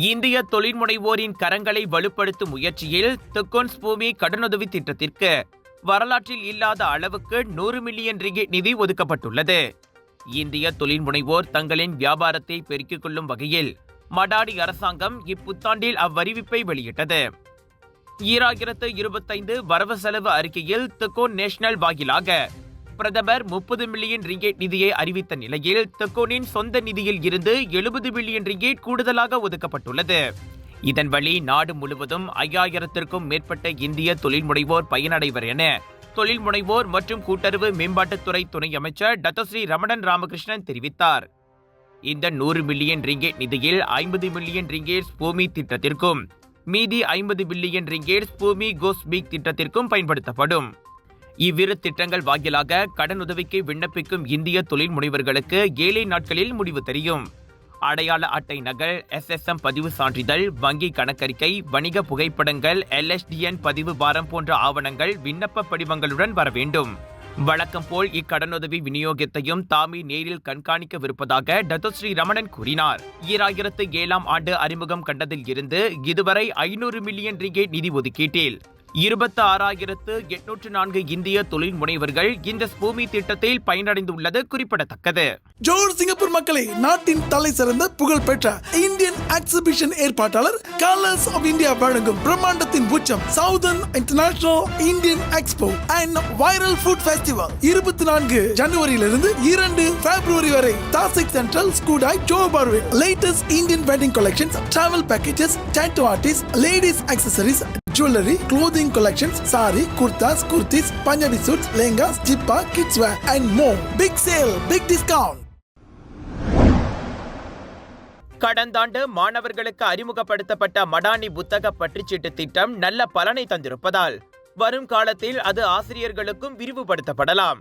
இந்திய தொழில்முனைவோரின் கரங்களை வலுப்படுத்தும் முயற்சியில் துக்கோன்ஸ் பூமி கடனுதவி திட்டத்திற்கு வரலாற்றில் இல்லாத அளவுக்கு 100 மில்லியன் ரிங்கிட் நிதி ஒதுக்கப்பட்டுள்ளது. இந்திய தொழில்முனைவோர் தங்களின் வியாபாரத்தை பெருக்கிக் கொள்ளும் வகையில் மடாடி அரசாங்கம் இப்புத்தாண்டில் அவ்வறிவிப்பை வெளியிட்டது. 2025 வரவு செலவு அறிக்கையில் துக்கோன் நேஷனல் வாயிலாக பிரதமர் 30 மில்லியன் ரிங்கேட் நிதியை அறிவித்த நிலையில் துக்கோனின் சொந்த நிதியில் இருந்து 70 மில்லியன் ரிங்கேட் கூடுதலாக ஒதுக்கப்பட்டுள்ளது. இதன் வழி நாடு முழுவதும் 5000த்திற்கும் மேற்பட்ட இந்திய தொழில்முனைவோர் பயனடைவர் என தொழில் முனைவோர் மற்றும் கூட்டுறவு மேம்பாட்டுத்துறை துணை அமைச்சர் டத்தோஸ்ரீ ரமணன் ராமகிருஷ்ணன் தெரிவித்தார். இந்த 100 மில்லியன் ரிங்கேட் நிதியில் 50 மில்லியன் ரிங்கேட் பூமி திட்டத்திற்கும் மீதி 50 மில்லியன் ரிங்கேட் பூமி கோஸ்பீக் திட்டத்திற்கும் பயன்படுத்தப்படும். இவ்விரு திட்டங்கள் வாயிலாக கடனுதவிக்கு விண்ணப்பிக்கும் இந்திய தொழில் முனைவர்களுக்கு 7 நாட்களில் முடிவு தெரியும். அடையாள அட்டை நகல், SSM பதிவு சான்றிதழ், வங்கி கணக்கறிக்கை, வணிக புகைப்படங்கள், LSDN பதிவு பாரம் போன்ற ஆவணங்கள் விண்ணப்ப படிவங்களுடன் வர வேண்டும். வழக்கம் போல் இக்கடனுதவி விநியோகத்தையும் தாமே நேரில் கண்காணிக்கவிருப்பதாக டத்தோஸ்ரீ ரமணன் கூறினார். 2007 ஆண்டு அறிமுகம் கண்டதில் இருந்து இதுவரை 500 மில்லியன் ரிங்கேட் நிதி ஒதுக்கீட்டில் 26,804 இந்திய தொழில் முனைவர்கள் இந்த பூமி திட்டத்தில் பயனடைந்துள்ளது குறிப்பிடத்தக்கது. ஜோர் சிங்கப்பூர் மக்களே, நாட்டின் தலை சிறந்த புகழ்பெற்ற இந்தியன் எக்ஸிபிஷன் ஏற்பாட்டாளர் கலர்ஸ் ஆஃப் இந்தியா வழங்கும் பிரம்மாண்டத்தின் உச்சம் southern international Indian expo and viral food festival 24 ஜனவரியிலிருந்து 2 பிப்ரவரி வரை தாசிக் சென்ட்ரல் ஸ்கூடாய் ஜோபார்வில் latest Indian wedding collections, travel packages, tattoo artist, ladies accessories, jewelry, clothing collections, sari, kurtas, kurtis, Punjabi suits, lehengas, jippa, kids wear and more. Big sale, big discount. கடந்தாண்டு மாணவர்களுக்கு அறிமுகப்படுத்தப்பட்ட மடானி புத்தக பற்றுச்சீட்டு திட்டம் நல்ல பலனை தந்திருப்பதால் வரும் காலத்தில் அது ஆசிரியர்களுக்கும் விரிவுபடுத்தப்படலாம்.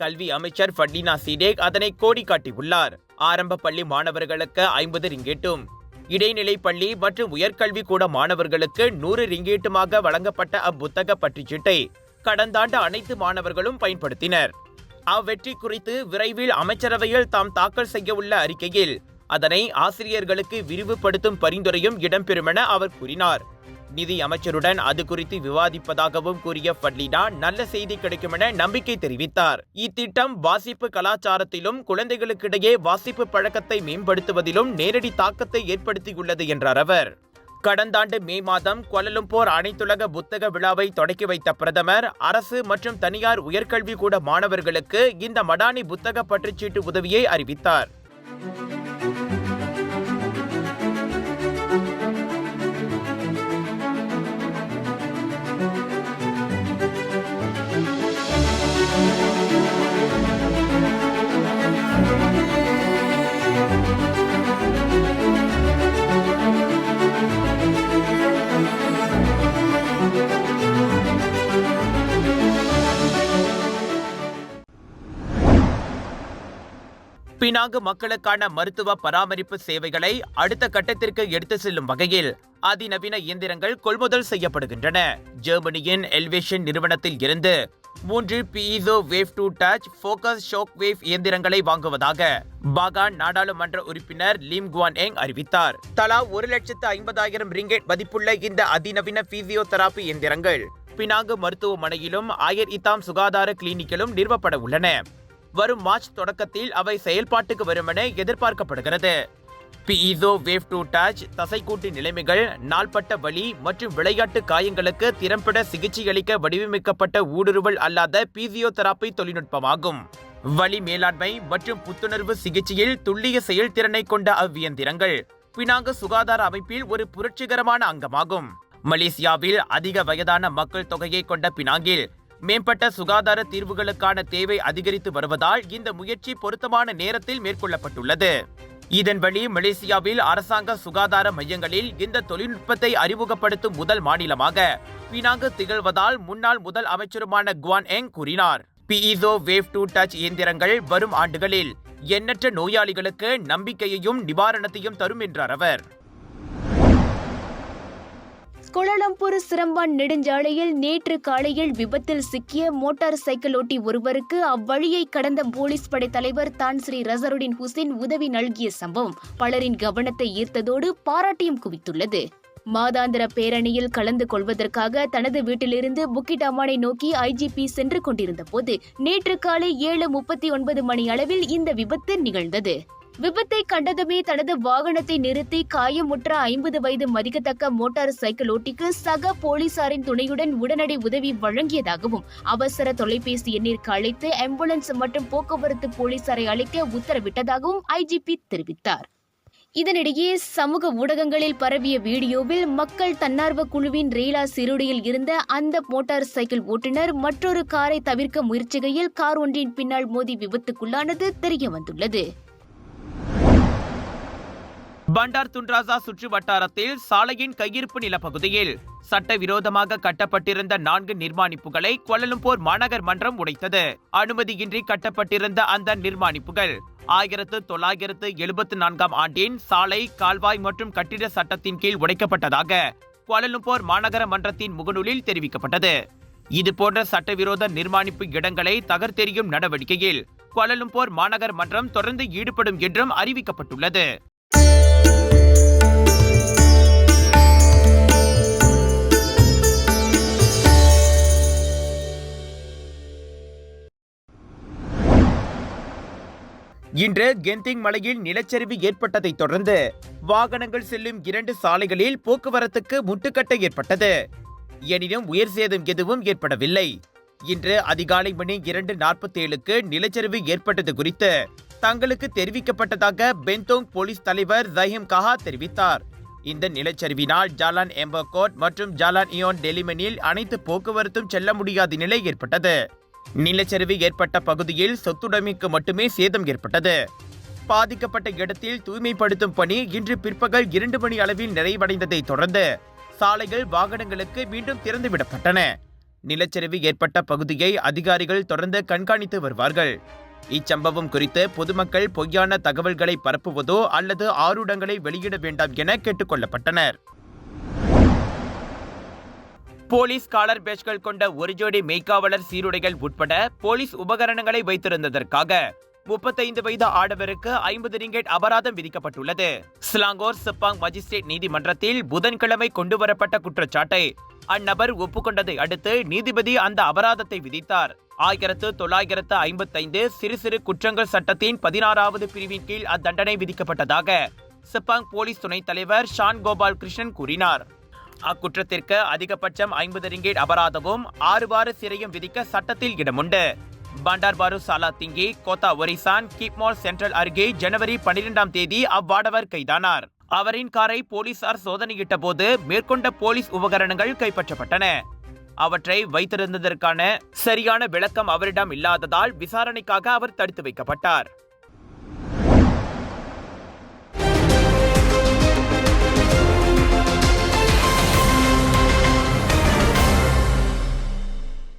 கல்வி அமைச்சர் ஃபட்லினா சீடேக் அதனை கோடி காட்டியுள்ளார். ஆரம்ப பள்ளி மாணவர்களுக்கு 50 ரிங்கேட்டும், இடைநிலை பள்ளி மற்றும் உயர்கல்வி கூட மாணவர்களுக்கு 100 ரிங்கேட்டுமாக வழங்கப்பட்ட அப்புத்தக பற்றுச்சீட்டை கடந்த ஆண்டு அனைத்து மாணவர்களும் பயன்படுத்தினர். அவ்வெற்றி குறித்து விரைவில் அமைச்சரவையில் தாம் தாக்கல் செய்ய உள்ள அறிக்கையில் அதனை ஆசிரியர்களுக்கு விரிவுபடுத்தும் பரிந்துரையும் இடம்பெறும் என அவர் கூறினார். நிதி அமைச்சருடன் அது குறித்து விவாதிப்பதாகவும் கூறிய ஃபட்லினா நல்ல செய்தி கிடைக்கும் என நம்பிக்கை தெரிவித்தார். இத்திட்டம் வாசிப்பு கலாச்சாரத்திலும் குழந்தைகளுக்கிடையே வாசிப்பு பழக்கத்தை மேம்படுத்துவதிலும் நேரடி தாக்கத்தை ஏற்படுத்தியுள்ளது என்றார் அவர். கடந்த ஆண்டு மே மாதம் கோலாலம்பூர் அனைத்துலக புத்தக விழாவை தொடக்கி வைத்த பிரதமர் அரசு மற்றும் தனியார் உயர்கல்வி கூட மாணவர்களுக்கு இந்த மடானி புத்தக பற்றுச்சீட்டு உதவியை அறிவித்தார். பினாங்கு மக்களுக்கான மருத்துவ பராமரிப்பு சேவைகளை அடுத்த கட்டத்திற்கு எடுத்து செல்லும் வகையில் அதிநவீன இயந்திரங்கள் கொள்முதல் செய்யப்படுகின்றன. ஜெர்மனியின் எல்வேஷன் நிறுவனத்தில் இருந்து 3 piezo wave 2 touch focus shock wave இயந்திரங்களை வாங்குவதாக பாகான் நாடாளுமன்ற உறுப்பினர் லிம் குவான் எங் அறிவித்தார். தலா 1,50,000 ரிங்கேட் மதிப்புள்ள இந்த அதிநவீன பிசியோதெரபி இயந்திரங்கள் பினாங்கு மருத்துவமனையிலும் ஆயர் இத்தாம் சுகாதார கிளினிக்கிலும் நிறுவப்பட உள்ளன. வரும் மார்ச் தொடக்கத்தில் அவை செயல்பாட்டுக்கு வரும் என எதிர்பார்க்கப்படுகிறது. பீசோ வேவ் 2 டச் தசைக்கூட்டு நிலைமைகள், நாள்பட்ட வலி மற்றும் விளையாட்டு காயங்களுக்கு திறம்பட சிகிச்சையளிக்க வடிவமைக்கப்பட்ட ஊடுருவல் அல்லாத பிசியோதெரபி தொழில்நுட்பமாகும். வலி மேலாண்மை மற்றும் புத்துணர்வு சிகிச்சையில் துல்லிய செயல்திறனை கொண்ட அவ்வியந்திரங்கள் பினாங்கு சுகாதார அமைப்பில் ஒரு புரட்சிகரமான அங்கமாகும். மலேசியாவில் அதிக வயதான மக்கள் தொகையை கொண்ட பினாங்கில் மேம்பட்ட சுகாதார தீர்வுகளுக்கான தேவை அதிகரித்து வருவதால் இந்த முயற்சி பொருத்தமான நேரத்தில் மேற்கொள்ளப்பட்டுள்ளது. இதன் வழி மலேசியாவில் அரசாங்க சுகாதார மையங்களில் இந்த தொழில்நுட்பத்தை அறிமுகப்படுத்தும் முதல் மாநிலமாக பினாங்கு திகழ்வதால் முன்னாள் முதல் அமைச்சருமான குவான் எங் கூறினார். பீசோ வேவ் 2 டச் இயந்திரங்கள் வரும் ஆண்டுகளில் எண்ணற்ற நோயாளிகளுக்கு நம்பிக்கையையும் நிவாரணத்தையும் தரும் என்றார் அவர். கோலாலம்பூர் சிரம்பான் நெடுஞ்சாலையில் நேற்று காலையில் விபத்தில் சிக்கிய மோட்டார் சைக்கிள் ஓட்டி ஒருவருக்கு அவ்வழியை கடந்த போலீஸ் படை தலைவர் தான் ஸ்ரீ ரசருடின் ஹுசேன் உதவி நல்கிய சம்பவம் பலரின் கவனத்தை ஈர்த்ததோடு பாராட்டியும் குவித்துள்ளது. மாதாந்திர பேரணியில் கலந்து கொள்வதற்காக தனது வீட்டிலிருந்து புக்கிட் அமானை நோக்கி ஐஜிபி சென்று கொண்டிருந்த போது நேற்று காலை 7:39 மணி அளவில் இந்த விபத்து நிகழ்ந்தது. விபத்தை கண்டதுமே தனது வாகனத்தை நிறுத்தி காயமுற்ற 50 வயது மதிக்கத்தக்க மோட்டார் சைக்கிள் ஓட்டிக்கு சக போலீசாரின் துணையுடன் உடனடி உதவி வழங்கியதாகவும் அவசர தொலைபேசி எண்ணிற்கு அழைத்து ஆம்புலன்ஸ் மற்றும் போக்குவரத்து போலீசாரை அழைக்க உத்தரவிட்டதாகவும் ஐஜிபி தெரிவித்தார். இதனிடையே சமூக ஊடகங்களில் பரவிய வீடியோவில் மக்கள் தன்னார்வ குழுவின் ரேலா சிறுடியில் இருந்த அந்த மோட்டார் சைக்கிள் ஓட்டுநர் மற்றொரு காரை தவிர்க்க முயற்சிகையில் கார் ஒன்றின் பின்னால் மோதி விபத்துக்குள்ளானது தெரியவந்துள்ளது. பண்டார் துன்ராசா சுற்று வட்டாரத்தில் சாலையின் கையிருப்பு நிலப்பகுதியில் சட்டவிரோதமாக கட்டப்பட்டிருந்த 4 நிர்மாணிப்புகளை கோலாலம்பூர் மாநகர் மன்றம் உடைத்தது. அனுமதியின்றி கட்டப்பட்டிருந்த அந்த நிர்மாணிப்புகள் 1974 ஆண்டின் சாலை, கால்வாய் மற்றும் கட்டிட சட்டத்தின் கீழ் உடைக்கப்பட்டதாக கோலாலம்பூர் மாநகர மன்றத்தின் முகநூலில் தெரிவிக்கப்பட்டது. இதுபோன்ற சட்டவிரோத நிர்மாணிப்பு இடங்களை தகர்த்தெறியும் நடவடிக்கையில் கோலாலம்பூர் மாநகர் மன்றம் தொடர்ந்து ஈடுபடும் என்றும் அறிவிக்கப்பட்டுள்ளது. இன்று கெந்திங் மலையில் நிலச்சரிவு ஏற்பட்டதை தொடர்ந்து வாகனங்கள் செல்லும் 2 சாலைகளில் போக்குவரத்துக்கு முட்டுக்கட்டை ஏற்பட்டது. எனினும் உயிர் சேதம் எதுவும் ஏற்படவில்லை. இன்று அதிகாலை மணி 2:47க்கு நிலச்சரிவு ஏற்பட்டது குறித்து தங்களுக்கு தெரிவிக்கப்பட்டதாக பென்தோங் போலீஸ் தலைவர் ஜஹீம் கஹா தெரிவித்தார். இந்த நிலச்சரிவினால் ஜாலான் எம்பர்கோட் மற்றும் ஜாலான் இயோன் டெலிமனில் அனைத்து போக்குவரத்தும் செல்ல முடியாத நிலை ஏற்பட்டது. நிலச்சரிவு ஏற்பட்ட பகுதியில் சொத்துடைமைக்கு மட்டுமே சேதம் ஏற்பட்டது. பாதிக்கப்பட்ட இடத்தில் தூய்மைப்படுத்தும் பணி இன்று பிற்பகல் 2 மணி அளவில் நிறைவடைந்ததை தொடர்ந்து சாலைகள் வாகனங்களுக்கு மீண்டும் திறந்துவிடப்பட்டன. நிலச்சரிவு ஏற்பட்ட பகுதியை அதிகாரிகள் தொடர்ந்து கண்காணித்து வருவார்கள். இச்சம்பவம் குறித்து பொதுமக்கள் பொய்யான தகவல்களை பரப்புவதோ அல்லது ஆருடங்களை வெளியிட வேண்டாம் என கேட்டுக் கொள்ளப்பட்டனர். போலீஸ் காலர் பேட்ச்கள் கொண்ட ஒரு ஜோடி மெய்க்காவலர் சீருடைகள் உட்பட போலீஸ் உபகரணங்களை வைத்திருந்ததற்காக 35 வயது ஆடவருக்கு 50 ரிங்கெட் அபராதம் விதிக்கப்பட்டுள்ளது. ஸ்லாங்கோர் செப்பாங் மஜிஸ்ட்ரேட் நீதிமன்றத்தில் புதன்கிழமை கொண்டுவரப்பட்ட குற்றச்சாட்டை அந்நபர் ஒப்புக்கொண்டதை அடுத்து நீதிபதி அந்த அபராதத்தை விதித்தார். 1955 சிறு சிறு குற்றங்கள் சட்டத்தின் 16வது பிரிவின் கீழ் அத்தண்டனை விதிக்கப்பட்டதாக செப்பாங் போலீஸ் துணைத் தலைவர் ஷான் கோபால் கிருஷ்ணன் கூறினார். அக்குற்றத்திற்கு அதிகபட்சம் 50 ரிங்கெட் அபராதமும் 6 வார சிறையும் விதிக்க சட்டத்தில் இடமுண்டு. பண்டார் பாரு சாலா திங்கி கோத்தா ஒரிசான் கிப்மால் சென்ட்ரல் அருகே ஜனவரி 12ஆம் தேதி அவ்வாடவர் கைதானார். அவரின் காரை போலீசார் சோதனையிட்ட போது மேற்கொண்ட போலீஸ் உபகரணங்கள் கைப்பற்றப்பட்டன. அவற்றை வைத்திருந்ததற்கான சரியான விளக்கம் அவரிடம் இல்லாததால் விசாரணைக்காக அவர் தடுத்து வைக்கப்பட்டார்.